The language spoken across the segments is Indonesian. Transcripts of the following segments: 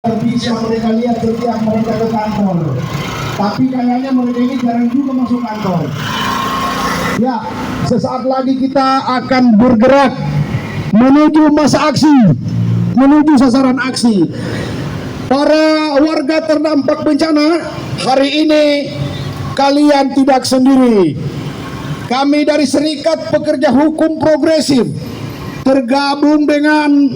bisa mereka lihat setiap mereka ke kantor, tapi kayaknya mereka ini jarang juga masuk kantor. Ya, sesaat lagi kita akan bergerak menuju masa aksi, menuju sasaran aksi. Para warga terdampak bencana, hari ini kalian tidak sendiri. Kami dari Serikat Pekerja Hukum Progresif tergabung dengan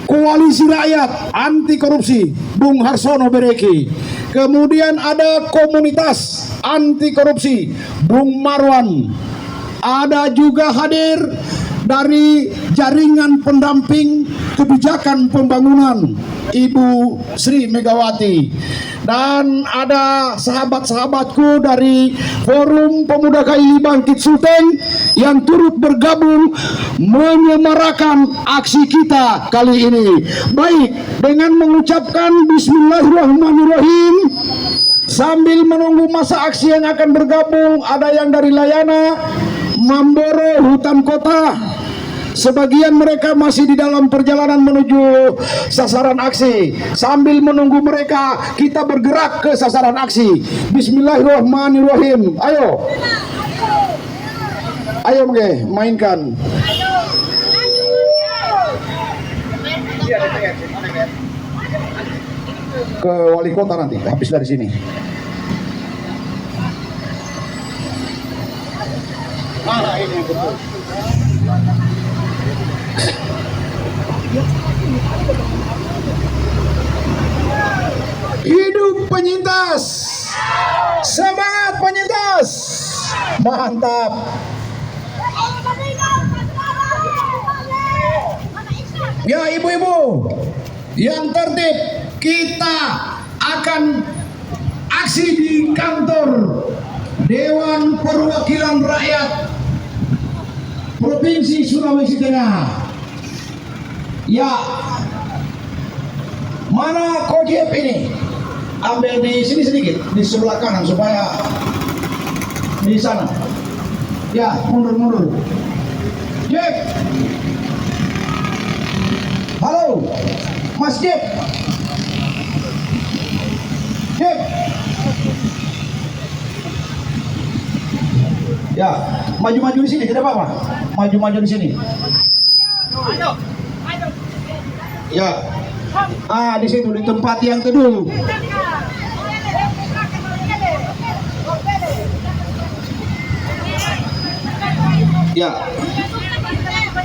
Koalisi Rakyat Anti Korupsi Bung Harsono Bereki. Kemudian ada Komunitas Anti Korupsi Bung Marwan. Ada juga hadir dari Jaringan Pendamping Kebijakan Pembangunan Ibu Sri Megawati. Dan ada sahabat-sahabatku dari Forum Pemuda KII Bangkit Sulteng yang turut bergabung menyemarakan aksi kita kali ini. Baik, dengan mengucapkan Bismillahirrahmanirrahim, sambil menunggu masa aksi yang akan bergabung, ada yang dari Layana, Mamboro, Hutan Kota. Sebagian mereka masih di dalam perjalanan menuju sasaran aksi. Sambil menunggu mereka, kita bergerak ke sasaran aksi. Bismillahirrahmanirrahim. Ayo. Ayo, mainkan. Ke wali kota nanti, habis dari sini. Ini betul. Hidup penyintas, semangat penyintas, mantap. Ya ibu-ibu yang tertib, kita akan aksi di kantor Dewan Perwakilan Rakyat Provinsi Sulawesi Tengah. Ya, mana Kojep ini? Ambil di sini sedikit, di sebelah kanan supaya di sana. Ya, mundur. Jep. Halo, Mas Jep. Jep. Ya, maju-maju di sini, tidak apa-apa. Maju-maju di sini. Ya, di situ di tempat yang teduh. Ya,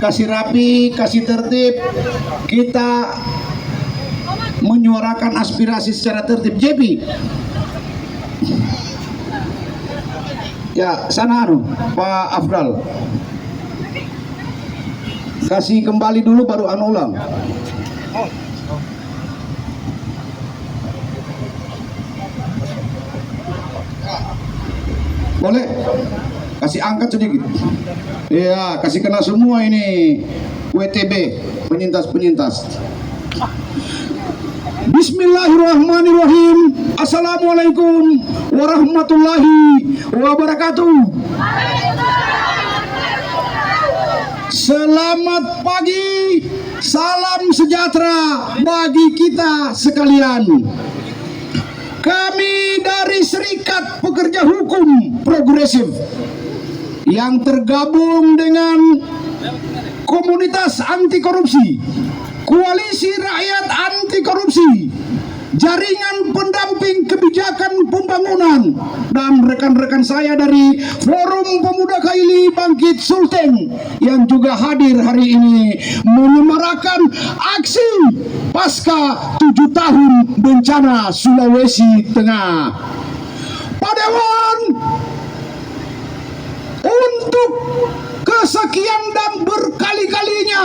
kasih rapi, kasih tertib. Kita menyuarakan aspirasi secara tertib. JP. Ya, sana Pak Afdal. Kasih kembali dulu baru ulang. Boleh? Kasih angkat sedikit. Iya, kasih kena semua ini WTB, penyintas-penyintas. Bismillahirrahmanirrahim. Assalamualaikum warahmatullahi wabarakatuh. Selamat pagi, salam sejahtera bagi kita sekalian. Kami dari Serikat Pekerja Hukum Progresif yang tergabung dengan Komunitas Anti Korupsi, Koalisi Rakyat Anti Korupsi, Jaringan Pendamping Kebijakan Pembangunan, dan rekan-rekan saya dari Forum Pemuda KII Bangkit Sulteng yang juga hadir hari ini menyemarakan aksi pasca 7 tahun bencana Sulawesi Tengah. Pak Dewan, untuk kesekian dan berkali-kalinya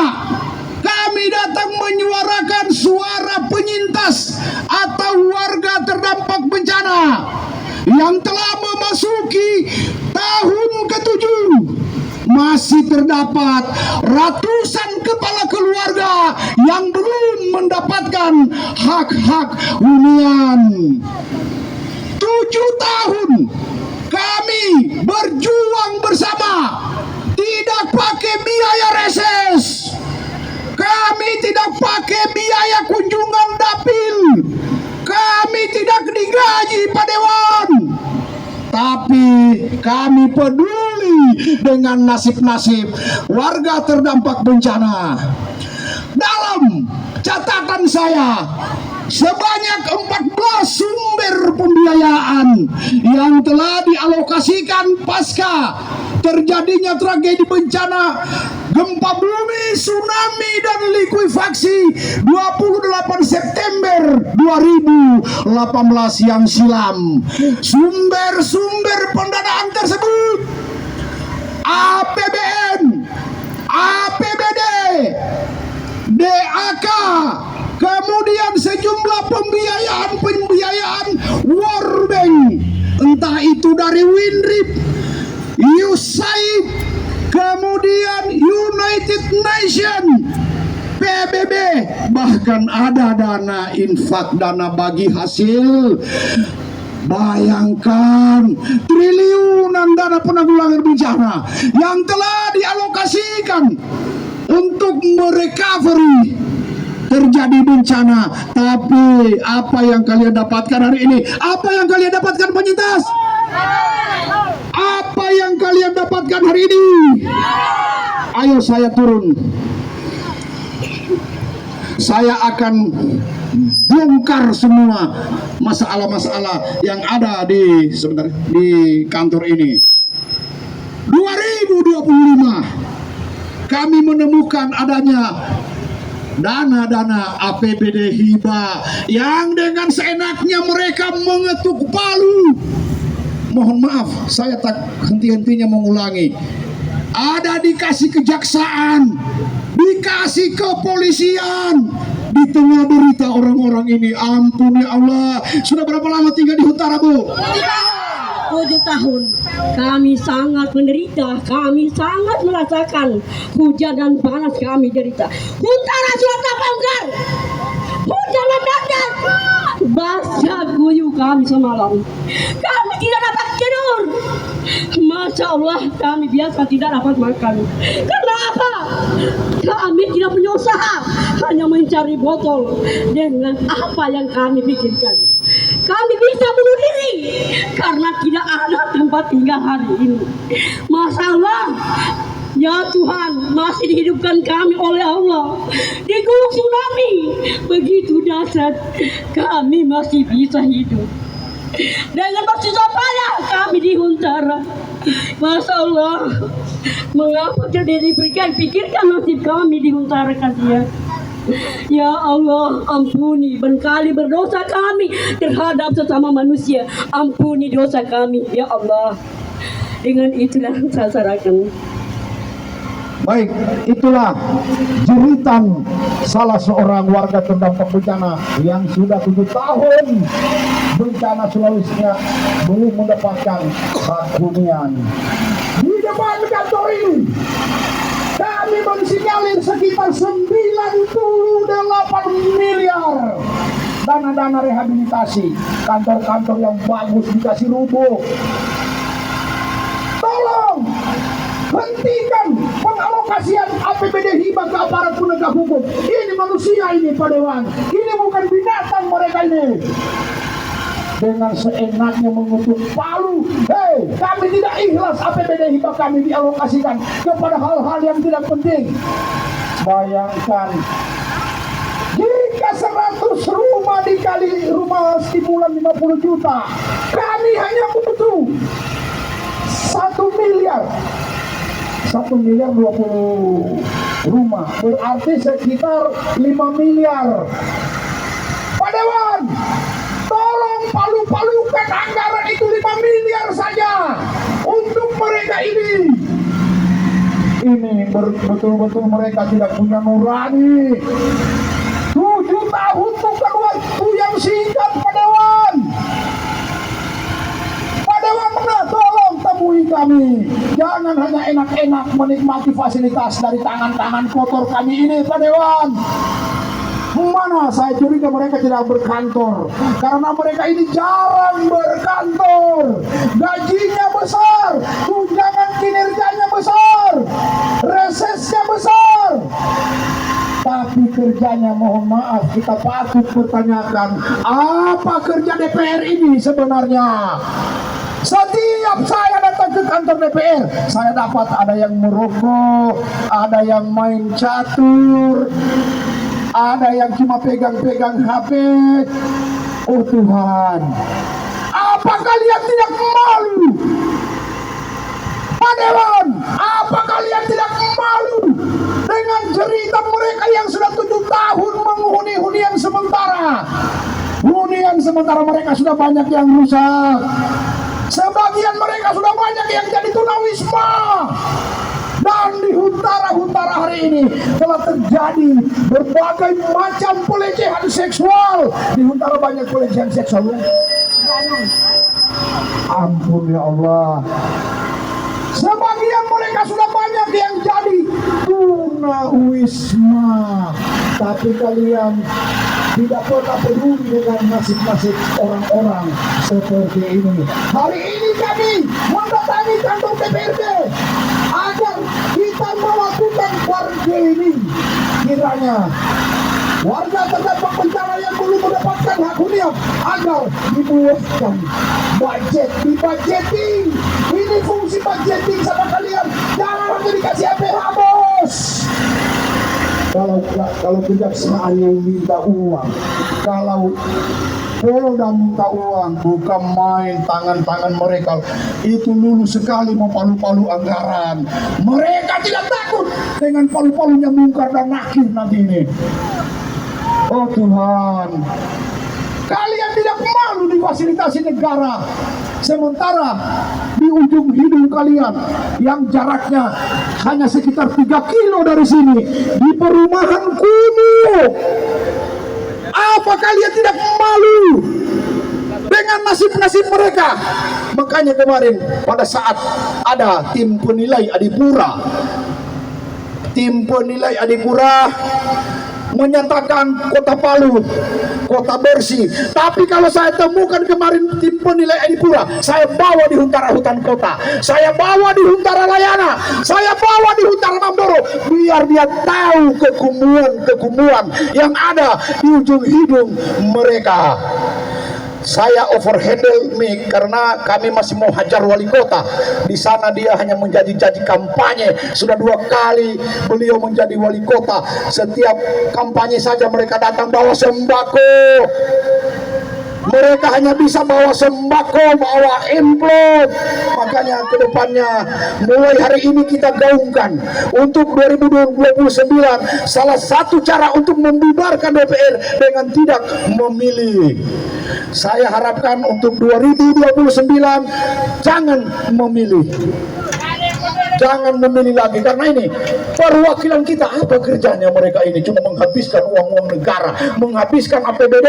kami datang menyuarakan suara penyintas atau warga terdampak bencana yang telah memasuki tahun ke-7. Masih terdapat ratusan kepala keluarga yang belum mendapatkan hak-hak hunian. 7 tahun kami berjuang bersama, tidak pakai biaya reses. Kami tidak pakai biaya kunjungan dapil. kami peduli dengan nasib-nasib warga terdampak bencana. Dalam catatan saya, sebanyak 14 sumber pembiayaan yang telah dialokasikan pasca terjadinya tragedi bencana gempa bumi, tsunami, dan likuifaksi 28 September 2018 yang silam. Sumber-sumber pendanaan tersebut APBN, APBD, DAK, kemudian sejumlah pembiayaan World Bank, entah itu dari WINRIP, USAID, kemudian United Nations, PBB, bahkan ada dana infak, dana bagi hasil. Bayangkan triliunan dana penanggulangan bencana yang telah dialokasikan untuk merecovery terjadi bencana. Tapi apa yang kalian dapatkan hari ini? Apa yang kalian dapatkan, penyintas? Apa yang kalian dapatkan hari ini? Ayo saya turun. Saya akan bongkar semua masalah-masalah yang ada di kantor ini. 2025 kami menemukan adanya dana-dana APBD hibah yang dengan seenaknya mereka mengetuk palu. Mohon maaf, saya tak henti-hentinya mengulangi. Ada dikasih kejaksaan, dikasih kepolisian, di tengah derita orang-orang ini. Ampun ya Allah. Sudah berapa lama tinggal di Huntara, Bu? 7 tahun. Kami sangat menderita, kami sangat merasakan hujan dan panas kami derita. Huntara sudah terbongkar, hujan mendadak, basah guyup kami semalam. Kami tidak dapat tidur. Masya Allah, kami biasa tidak dapat makan. Karena apa? Kami tidak punya usaha, hanya mencari botol. Dengan apa yang kami pikirkan, kami bisa bunuh diri karena tidak ada tempat tinggal hari ini. Masya Allah, ya Tuhan, masih dihidupkan kami oleh Allah. Di gulung tsunami begitu dahsyat, kami masih bisa hidup. Dengan bersusah payah kami di Huntara. Masya Allah, mengapa tidak diberikan? Pikirkan nasib kami di Huntara, kasihan. Ya Allah, ampuni berkali berdosa kami terhadap sesama manusia. Ampuni dosa kami, ya Allah. Dengan itulah saya serahkan. Baik, itulah jeritan salah seorang warga terdampak bencana yang sudah 7 tahun bencana Sulawesi belum mendapatkan hak hunian. Di depan kantor ini kami mensinyalir sekitar 98 miliar dana-dana rehabilitasi. Kantor-kantor yang bagus dikasih rubuh. Tolong hentikan pengalokasian APBD hibah ke aparat penegak hukum. Ini manusia ini, Pak Dewan. Ini bukan binatang mereka ini. Dengan seenaknya mengutuk palu. Hei, kami tidak ikhlas APBD hibah kami dialokasikan kepada hal-hal yang tidak penting. Bayangkan, jika 100 rumah dikali rumah stimulan 50 juta, kami hanya butuh 1 miliar. 1 miliar 20 rumah, berarti sekitar 5 miliar. Pak Dewan, tolong palu-palukan anggaran itu 5 miliar saja untuk mereka ini. Ini betul-betul mereka tidak punya nurani. 7 tahun bukan waktu yang singkat, Pak Dewan. Pak Dewan, tolong temui kami. Jangan hanya enak-enak menikmati fasilitas dari tangan-tangan kotor kami ini, Pak Dewan. Mana saya curiga mereka tidak berkantor, karena mereka ini jarang berkantor. Gajinya besar, tunjangan kinerjanya besar, resesnya besar, tapi kerjanya, mohon maaf, kita patut pertanyakan, apa kerja DPR ini sebenarnya? Setiap Setiap saya datang ke kantor DPR, saya dapat ada yang merokok, ada yang main catur, ada yang cuma pegang-pegang HP. Oh Tuhan, apa kalian tidak malu? Pak Dewan, apa kalian tidak malu dengan cerita mereka yang sudah 7 tahun menghuni hunian sementara? Hunian sementara mereka sudah banyak yang rusak. Sebagian mereka sudah banyak yang jadi tunawisma. Dan di Huntara hari ini telah terjadi berbagai macam pelecehan seksual. Di Huntara banyak pelecehan seksual. Ampun ya Allah. Sebagian mereka sudah banyak yang jadi tunawisma. Tapi kalian tidak pernah peduli dengan nasib-nasib orang-orang seperti ini. Hari ini kami mendatangi kantor DPRD agar kita melakukan bargaining. Kiranya warga terdampak bencana yang belum mendapatkan hak hunian agar dibuatkan budget, dibudgeting. Ini fungsi budgeting sama kalian. Jangan hanya dikasih APH, bos. Kalau kejaksaan yang minta uang, kalau Polda minta uang, bukan main tangan-tangan mereka. Itu lulus sekali mau palu-palu anggaran. Mereka tidak takut dengan palu-palunya Munkar dan Nakir nanti ini. Oh Tuhan, kalian tidak malu difasilitasi negara, sementara di ujung hidung kalian yang jaraknya hanya sekitar 3 kilo dari sini, di perumahan kumuh. Apa kalian tidak malu dengan nasib-nasib mereka? Makanya kemarin pada saat ada tim penilai Adipura menyatakan Kota Palu kota bersih. Tapi kalau saya temukan kemarin tim penilai Adipura, saya bawa di Huntara Hutan Kota, saya bawa di Huntara Layana, saya bawa di Huntara Mamboro, biar dia tahu kekumuan yang ada di ujung hidung mereka. Saya overhandle mic karena kami masih mau hajar wali kota. Di sana dia hanya menjanji-janji kampanye. Sudah 2 kali beliau menjadi wali kota. Setiap kampanye saja mereka datang bawa sembako. Mereka hanya bisa bawa sembako, bawa amplop. Makanya ke depannya mulai hari ini kita gaungkan untuk 2029 salah satu cara untuk membubarkan DPR dengan tidak memilih. Saya harapkan untuk 2029 jangan memilih. Jangan memilih lagi, karena ini perwakilan kita. Apa kerjanya mereka ini? Cuma menghabiskan uang-uang negara, menghabiskan APBD.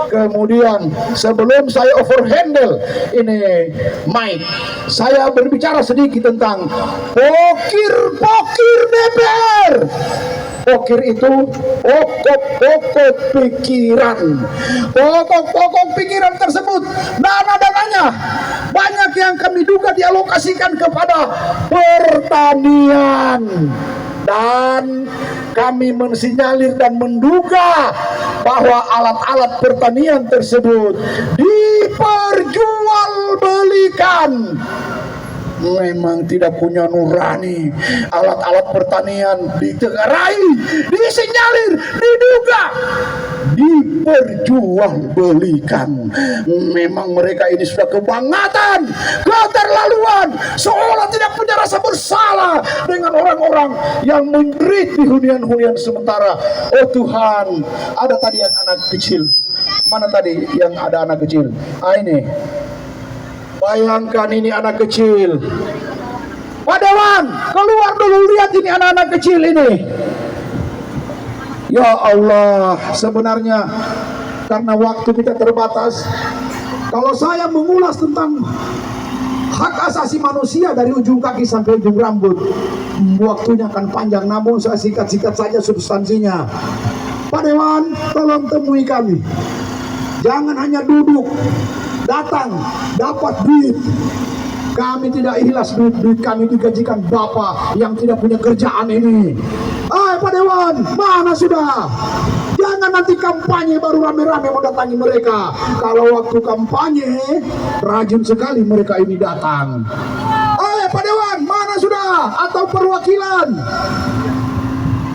Kemudian sebelum saya overhandle ini mic, saya berbicara sedikit tentang pokir DPR. Pokir itu pokok-pokok pikiran. Pokok-pokok pikiran tersebut, dana-dananya banyak yang kami duga dialokasikan kepada pertanian. Dan kami mensinyalir dan menduga bahwa alat-alat pertanian tersebut diperjualbelikan. Memang tidak punya nurani. Alat-alat pertanian ditegarai, disinyalir, diduga diperjualbelikan. Memang mereka ini sudah kebangetan, keterlaluan, seolah tidak punya rasa bersalah dengan orang-orang yang menderita di hunian-hunian sementara. Oh Tuhan, ada tadi yang anak kecil. Mana tadi yang ada anak kecil? Ini. Bayangkan ini anak kecil. Pak Dewan, keluar dulu, lihat ini anak-anak kecil ini. Ya Allah, sebenarnya karena waktu kita terbatas, kalau saya mengulas tentang hak asasi manusia dari ujung kaki sampai ujung rambut, waktunya akan panjang. Namun saya singkat-singkat saja substansinya. Pak Dewan, tolong temui kami. Jangan hanya duduk, datang, dapat duit. Kami tidak ikhlas duit kami digajikan Bapak yang tidak punya kerjaan ini. Pak Dewan, mana sudah? Jangan nanti kampanye baru rame-rame mendatangi mereka. Kalau waktu kampanye, rajin sekali mereka ini datang. Pak Dewan, mana sudah? Atau perwakilan?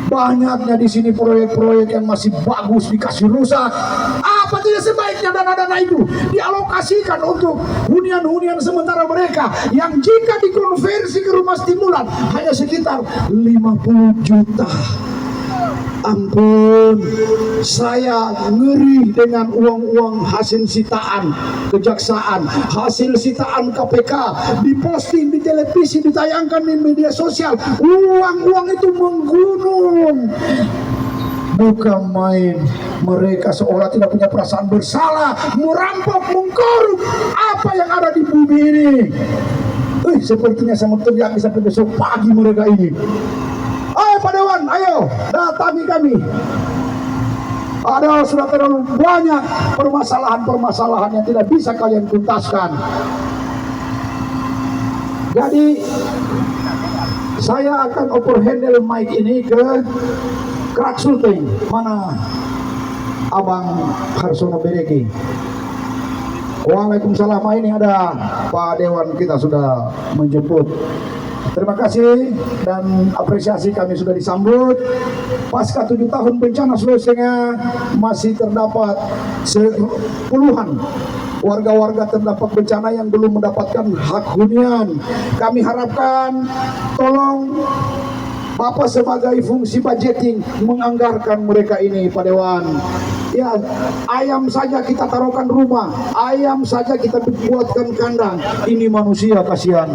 Banyaknya di sini proyek-proyek yang masih bagus dikasih rusak. Apa tidak sebaiknya dana-dana itu dialokasikan untuk hunian-hunian sementara mereka yang jika dikonversi ke rumah stimulan hanya sekitar 50 juta. Ampun, saya ngeri dengan uang-uang hasil sitaan kejaksaan, hasil sitaan KPK, diposting di televisi, ditayangkan di media sosial. Uang-uang itu menggunung. Bukan main, mereka seolah tidak punya perasaan bersalah, merampok, mengkorup apa yang ada di bumi ini. Sepertinya saya mau teriak sampai besok pagi mereka ini. Pak Dewan, ayo datangi kami. Ada sudah terlalu banyak permasalahan-permasalahan yang tidak bisa kalian tuntaskan. Jadi saya akan overhandle mic ini ke Krak Sulting. Mana Abang Harsono Bereki? Waalaikumsalam. Ini ada Pak Dewan kita sudah menjemput. Terima kasih dan apresiasi kami sudah disambut. Pasca 7 tahun bencana Sulawesi Tengah masih terdapat puluhan warga-warga terdampak bencana yang belum mendapatkan hak hunian. Kami harapkan tolong Bapak sebagai fungsi budgeting menganggarkan mereka ini, Pak Dewan. Ya, ayam saja kita taruhkan rumah, ayam saja kita buatkan kandang. Ini manusia kasihan.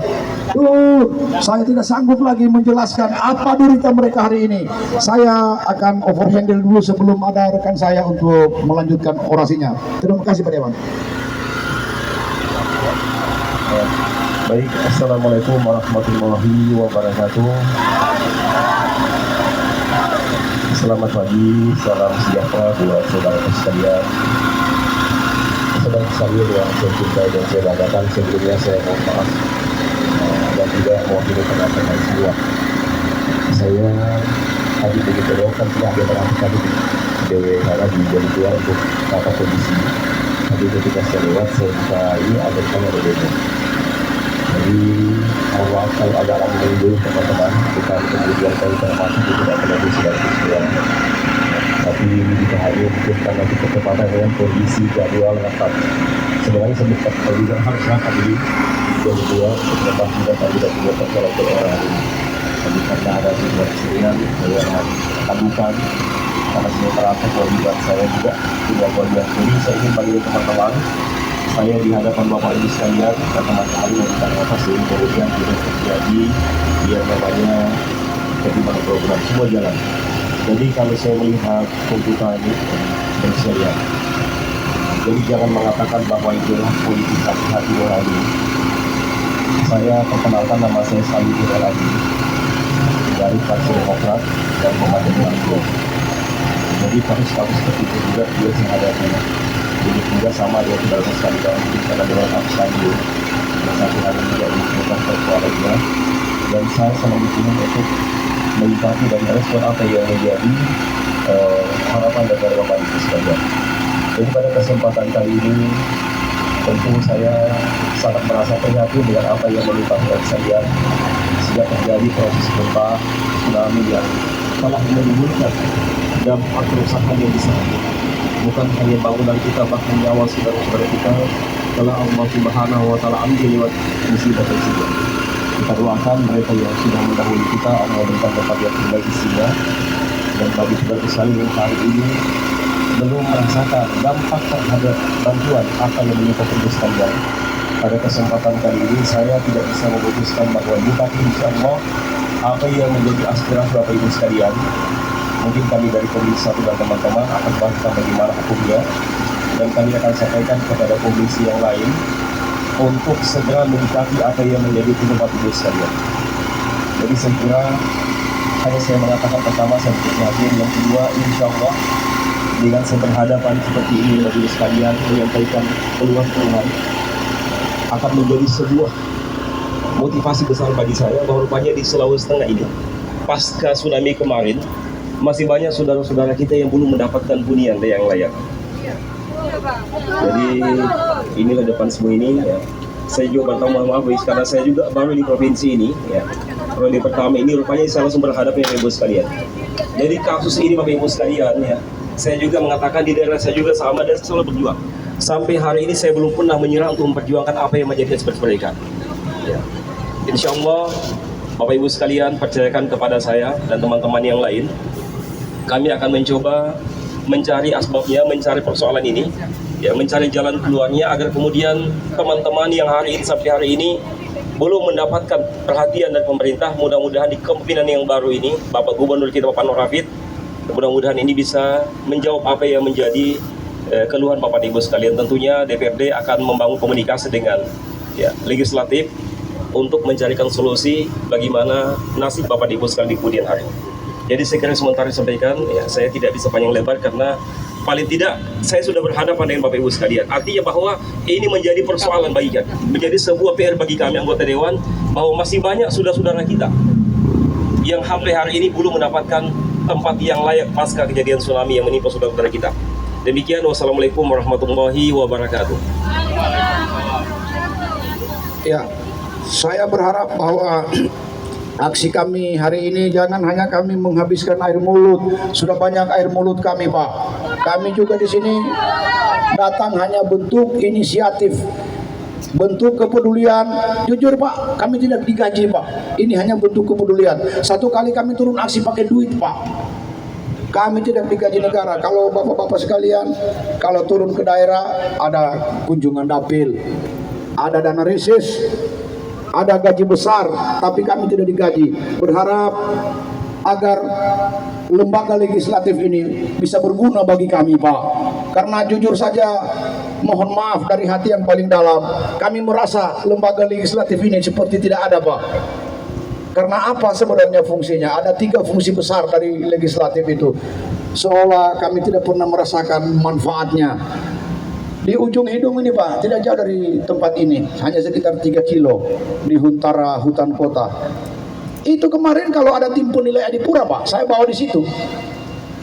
Saya tidak sanggup lagi menjelaskan apa derita mereka hari ini. Saya akan overhandle dulu sebelum ada rekan saya untuk melanjutkan orasinya. Terima kasih, Pak Dewan. Baik, assalamualaikum warahmatullahi wabarakatuh. Selamat pagi, salam sejahtera buat saudara sekalian. Saudara sekalian yang saya cintai dan saya banggakan, sebelumnya saya mohon maaf dan juga mewakili teman-teman semua. Saya tadi begitu doakan tidak ada barang kami di DWH di jam 2 untuk tata kondisi. Tapi ketika saya lewat, saya buka ini ada tanya berbeda. Jadi awal kalau agak lama dulu teman-teman, bukan kemudian saya termasuk itu tidak terlalu sudah sesuai. Tapi jika hanya mungkin karena kecepatan dengan kondisi jadwal rapat. Sebenarnya saya juga harus rapat di jam 2 untuk lepas juga tadi dan juga terkait dengan orang ini. Tapi karena ada sebuah kesenian saya adukan karena sementara kewajiban saya juga tidak kewajiban. Jadi saya ingin bagi teman-teman, saya di hadapan Bapak Ibu sekalian dan teman-teman yang kita atas ini kemudian tidak terjadi biar namanya bagaimana program semua jalan. Jadi kalau saya melihat tuntutan ini dan saya, jadi jangan mengatakan bahwa itu adalah politik hati nurani. Saya perkenalkan, nama saya Sandi lagi dari Partai Demokrat dan Komandan Langsung. Jadi kasus-kasus seperti itu juga dia menghadapi. Jadi juga sama dia tidak sekali karena dia harus lagi satu hari juga bukan persoalannya. Dan saya selalu ingin untuk menyikapi dan merespon apa yang menjadi harapan dari Bapak Ibu sekalian. Jadi pada kesempatan kali ini tentu saya sangat merasa prihatin dengan apa yang menimpa saya sejak terjadi proses gempa tsunami yang telah menimbulkan dampak kerusakan yang besar. Bukan hanya bangunan kita, bahkan nyawa saudara-saudara kita telah Allah Subhanahu wa Ta'ala ambil lewat musibah tersebut. Kita doakan mereka yang sudah mendahului kita Allah memberikan tempat yang terbaik isinya, dan bagi saudara sekalian yang hari ini belum merasakan dampak terhadap bantuan apa yang menimpa kita sekalian. Pada kesempatan kali ini saya tidak bisa memutuskan bahwa tapi insya Allah apa yang menjadi aspirasi Bapak Ibu sekalian, mungkin kami dari Komisi 1 dan teman-teman akan bahas bagaimana hukumnya, dan kami akan sampaikan kepada komisi yang lain untuk segera menyikapi apa yang menjadi tuntutan Ibu sekalian. Jadi saya kira hanya saya mengatakan pertama saya berhati, yang kedua insya Allah dengan saya berhadapan seperti ini Bapak Ibu sekalian menyampaikan keluhan-keluhan akan menjadi sebuah motivasi besar bagi saya bahwa rupanya di Sulawesi Tengah ini pasca tsunami kemarin masih banyak saudara-saudara kita yang belum mendapatkan hunian yang layak. Jadi inilah depan semua ini ya. Saya juga bertemu maaf karena saya juga baru di provinsi ini ya. Periode pertama ini rupanya saya langsung berhadapan dengan Bapak Ibu sekalian. Jadi kasus ini Bapak Ibu sekalian ya, saya juga mengatakan di daerah saya juga sama dan selalu berjuang. Sampai hari ini saya belum pernah menyerah untuk memperjuangkan apa yang menjadi aspirasi mereka. Ya. Insya Allah Bapak Ibu sekalian percayakan kepada saya dan teman-teman yang lain, kami akan mencoba mencari asbabnya, mencari persoalan ini, ya, mencari jalan keluarnya agar kemudian teman-teman yang hari ini sampai hari ini belum mendapatkan perhatian dari pemerintah, mudah-mudahan di kepemimpinan yang baru ini, Bapak Gubernur kita Bapak Nur Hafid, mudah-mudahan ini bisa menjawab apa yang menjadi keluhan Bapak Ibu sekalian. Tentunya DPRD akan membangun komunikasi dengan ya, legislatif untuk mencarikan solusi bagaimana nasib Bapak Ibu sekalian di kemudian hari. Jadi saya kira sementara disampaikan, ya, saya tidak bisa panjang lebar karena paling tidak saya sudah berhadapan dengan Bapak Ibu sekalian. Artinya bahwa ini menjadi persoalan bagi kami, menjadi sebuah PR bagi kami anggota Dewan, bahwa masih banyak saudara-saudara kita yang sampai hari ini belum mendapatkan tempat yang layak pasca kejadian tsunami yang menimpa saudara-saudara kita. Demikian, wassalamualaikum warahmatullahi wabarakatuh. Ya, saya berharap bahwa aksi kami hari ini jangan hanya kami menghabiskan air mulut. Sudah banyak air mulut kami, Pak. Kami juga di sini datang hanya bentuk inisiatif, bentuk kepedulian. Jujur, Pak, kami tidak digaji, Pak. Ini hanya bentuk kepedulian. Satu kali kami turun aksi pakai duit, Pak. Kami tidak digaji negara. Kalau bapak-bapak sekalian, kalau turun ke daerah ada kunjungan dapil, ada dana reses, ada gaji besar, tapi kami tidak digaji. Berharap agar lembaga legislatif ini bisa berguna bagi kami, Pak. Karena jujur saja, mohon maaf dari hati yang paling dalam, kami merasa lembaga legislatif ini seperti tidak ada, Pak. Karena apa sebenarnya fungsinya? Ada 3 fungsi besar dari legislatif itu. Seolah kami tidak pernah merasakan manfaatnya. Di ujung hidung ini, Pak, tidak jauh dari tempat ini, hanya sekitar 3 kilo di Huntara Hutan Kota. Itu kemarin kalau ada tim penilai Adipura, Pak, saya bawa di situ.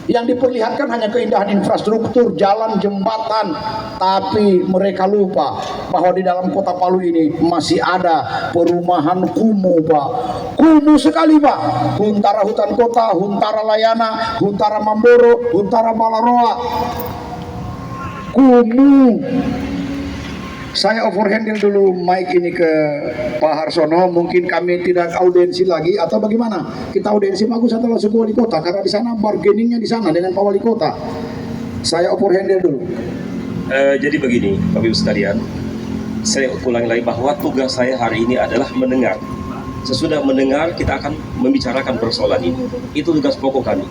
Yang diperlihatkan hanya keindahan infrastruktur, jalan, jembatan, tapi mereka lupa bahwa di dalam kota Palu ini masih ada perumahan kumuh, Pak. Kumuh sekali, Pak. Huntara Hutan Kota, Huntara Layana, Huntara Mamboro, Huntara Balaroa. Kumuh. Saya overhandle dulu mic ini ke Pak Harsono. Mungkin kami tidak audiensi lagi atau bagaimana? Kita audiensi bagus atau langsung ke wali kota, karena di sana bargainingnya di sana dengan Pak Wali Kota. Saya overhandle dulu. Jadi begini, Bapak Ibu sekalian, saya ulangi lagi bahwa tugas saya hari ini adalah mendengar. Sesudah mendengar, kita akan membicarakan persoalan ini. Itu tugas pokok kami.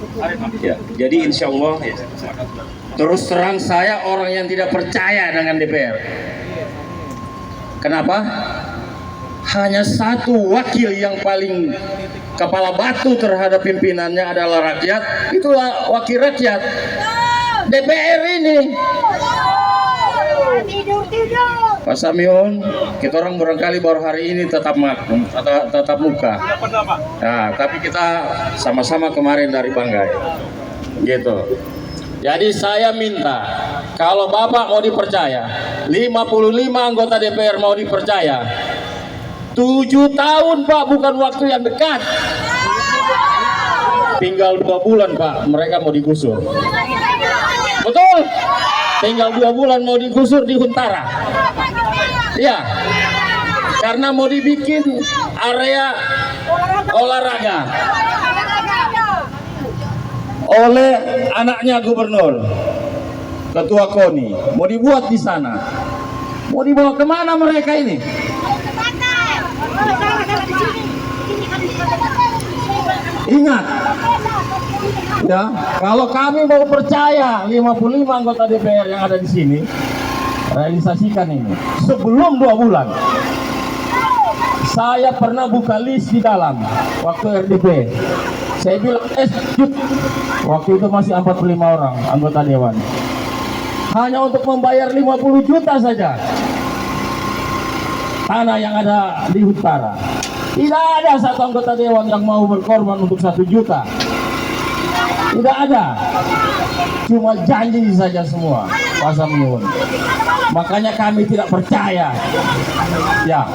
Ya, jadi insya Allah. Ya, terus terang saya orang yang tidak percaya dengan DPR. Kenapa? Hanya satu wakil yang paling kepala batu terhadap pimpinannya adalah rakyat. Itulah wakil rakyat. DPR ini. Pak Samiun, kita orang barangkali baru hari ini tetap muka. Nah, tapi kita sama-sama kemarin dari Banggai. Gitu. Jadi saya minta, kalau Bapak mau dipercaya, 55 anggota DPR mau dipercaya, 7 tahun, Pak, bukan waktu yang dekat. Tinggal 2 bulan, Pak, mereka mau digusur. Betul? Tinggal 2 bulan mau digusur di Huntara. Ya, karena mau dibikin area olahraga oleh anaknya gubernur, ketua KONI, mau dibuat di sana. Mau dibawa kemana mereka ini? Ingat, ya, kalau kami mau percaya 55 anggota DPR yang ada di sini, realisasikan ini sebelum 2 bulan. Saya pernah buka list di dalam waktu RDP. Saya bilang waktu itu masih 45 orang anggota dewan. Hanya untuk membayar 50 juta saja tanah yang ada di Huntara. Tidak ada satu anggota dewan yang mau berkorban untuk 1 juta. Tidak ada, cuma janji saja semua, Pak Samyun. Makanya kami tidak percaya. Ya.